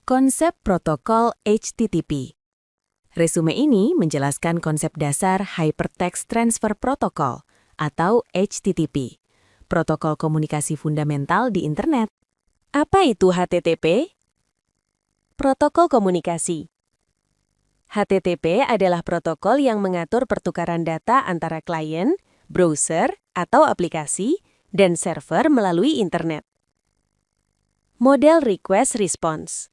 Konsep protokol HTTP. Resume ini menjelaskan konsep dasar Hypertext Transfer Protocol atau HTTP, protokol komunikasi fundamental di Internet. Apa itu HTTP? Protokol komunikasi. HTTP adalah protokol yang mengatur pertukaran data antara klien, browser, atau aplikasi, dan server melalui Internet. Model request response.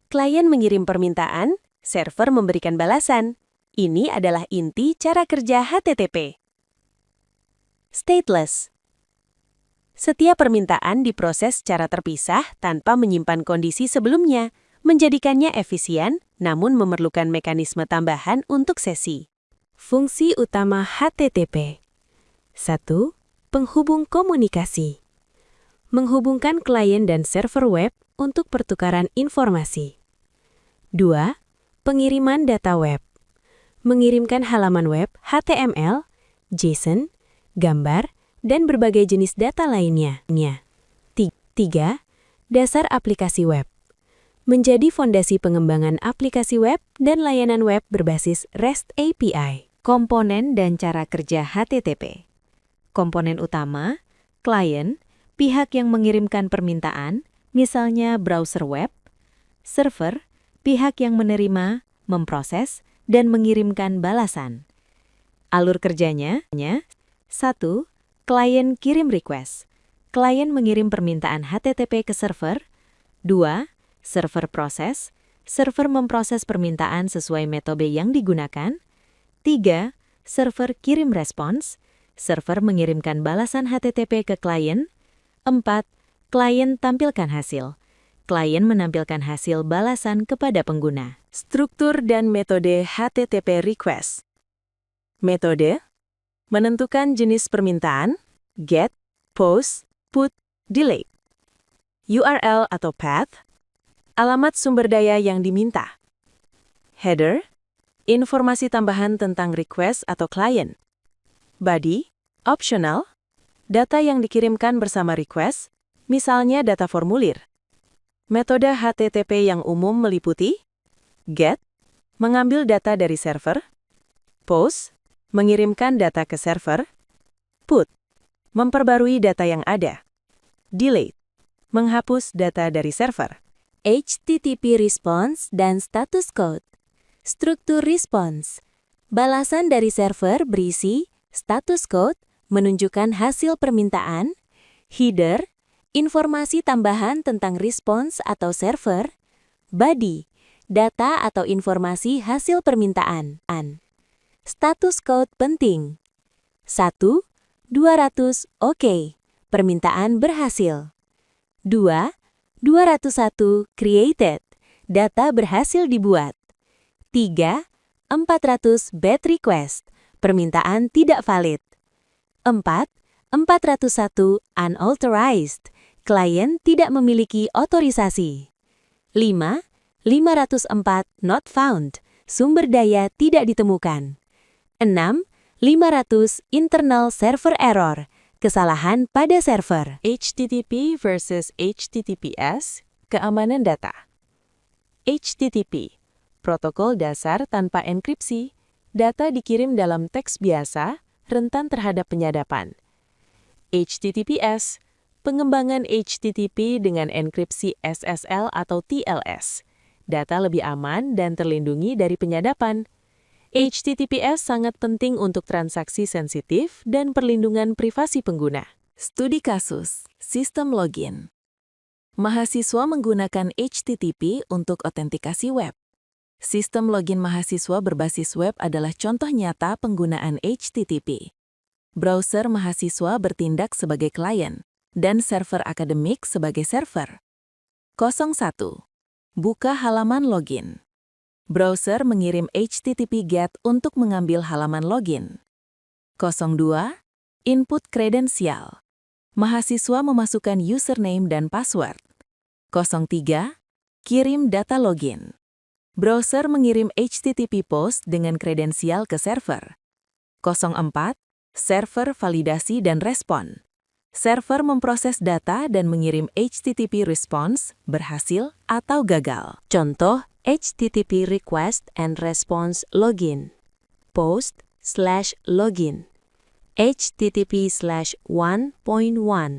Klien mengirim permintaan, server memberikan balasan. Ini adalah inti cara kerja HTTP. Stateless. Setiap permintaan diproses secara terpisah tanpa menyimpan kondisi sebelumnya, menjadikannya efisien, namun memerlukan mekanisme tambahan untuk sesi. Fungsi utama HTTP. 1. Penghubung komunikasi. Menghubungkan klien dan server web untuk pertukaran informasi. 2. Pengiriman data web. Mengirimkan halaman web HTML, JSON, gambar, dan berbagai jenis data lainnya. 3. Dasar aplikasi web. Menjadi fondasi pengembangan aplikasi web dan layanan web berbasis REST API. Komponen dan cara kerja HTTP. Komponen utama, klien, pihak yang mengirimkan permintaan, misalnya browser web. Server, pihak yang menerima, memproses, dan mengirimkan balasan. Alur kerjanya, 1. Klien kirim request. Klien mengirim permintaan HTTP ke server. 2. Server proses. Server memproses permintaan sesuai metode yang digunakan. 3. Server kirim respons. Server mengirimkan balasan HTTP ke klien. 4. Klien tampilkan hasil. Klien menampilkan hasil balasan kepada pengguna. Struktur dan metode HTTP request. Metode: menentukan jenis permintaan, get, post, put, delete. URL atau path, alamat sumber daya yang diminta. Header, informasi tambahan tentang request atau klien. Body, optional, data yang dikirimkan bersama request, misalnya data formulir. Metode HTTP yang umum meliputi get, mengambil data dari server. Post, mengirimkan data ke server. Put, memperbarui data yang ada. Delete, menghapus data dari server. HTTP response dan status code. Struktur response. Balasan dari server berisi status code, menunjukkan hasil permintaan. Header, informasi tambahan tentang respons atau server. Body, data atau informasi hasil permintaan. Status code penting. 1. 200 OK, permintaan berhasil. 2. 201 created, data berhasil dibuat. 3. 400 bad request, permintaan tidak valid. 4. 401 unauthorized, klien tidak memiliki otorisasi. 5. 504 not found, sumber daya tidak ditemukan. 6. 500 internal server error, kesalahan pada server. HTTP versus HTTPS, keamanan data. HTTP, protokol dasar tanpa enkripsi, data dikirim dalam teks biasa, rentan terhadap penyadapan. HTTPS, pengembangan HTTP dengan enkripsi SSL atau TLS. Data lebih aman dan terlindungi dari penyadapan. HTTPS sangat penting untuk transaksi sensitif dan perlindungan privasi pengguna. Studi kasus, sistem login. Mahasiswa menggunakan HTTP untuk otentikasi web. Sistem login mahasiswa berbasis web adalah contoh nyata penggunaan HTTP. Browser mahasiswa bertindak sebagai klien, dan server akademik sebagai server. 01. Buka halaman login. Browser mengirim HTTP GET untuk mengambil halaman login. 02. Input kredensial. Mahasiswa memasukkan username dan password. 03. Kirim data login. Browser mengirim HTTP post dengan kredensial ke server. 04. Server validasi dan respon. Server memproses data dan mengirim HTTP response, berhasil atau gagal. Contoh HTTP request and response login. Post/login. http:/1.1.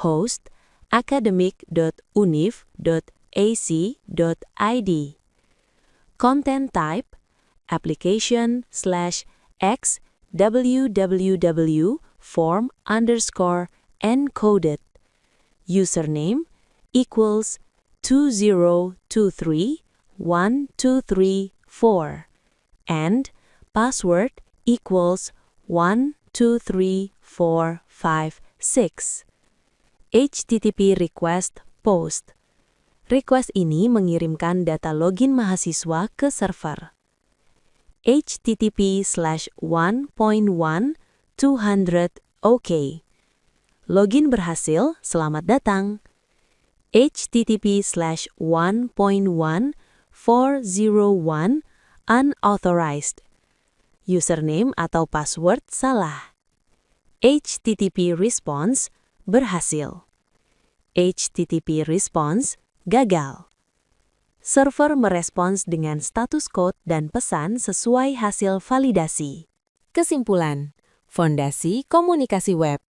Host academic.univ.ac.id. Content type application/x www.form_encoded. Username equals 20231234 and password equals 123456. HTTP request post. Request ini mengirimkan data login mahasiswa ke server. http:/1.1 OK. Login berhasil, selamat datang. http:/1.1 401 unauthorized. Username atau password salah. HTTP response berhasil. HTTP response gagal. Server merespons dengan status code dan pesan sesuai hasil validasi. Kesimpulan, Fondasi Komunikasi Web.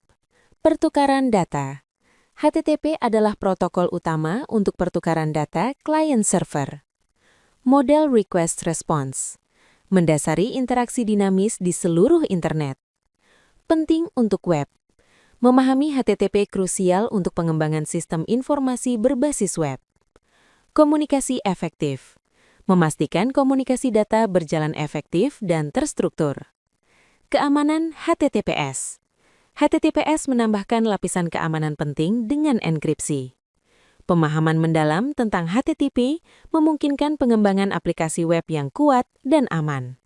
Pertukaran data. HTTP adalah protokol utama untuk pertukaran data client-server. Model request response. Mendasari interaksi dinamis di seluruh internet. Penting untuk web. Memahami HTTP krusial untuk pengembangan sistem informasi berbasis web. Komunikasi efektif. Memastikan komunikasi data berjalan efektif dan terstruktur. Keamanan HTTPS. HTTPS menambahkan lapisan keamanan penting dengan enkripsi. Pemahaman mendalam tentang HTTP memungkinkan pengembangan aplikasi web yang kuat dan aman.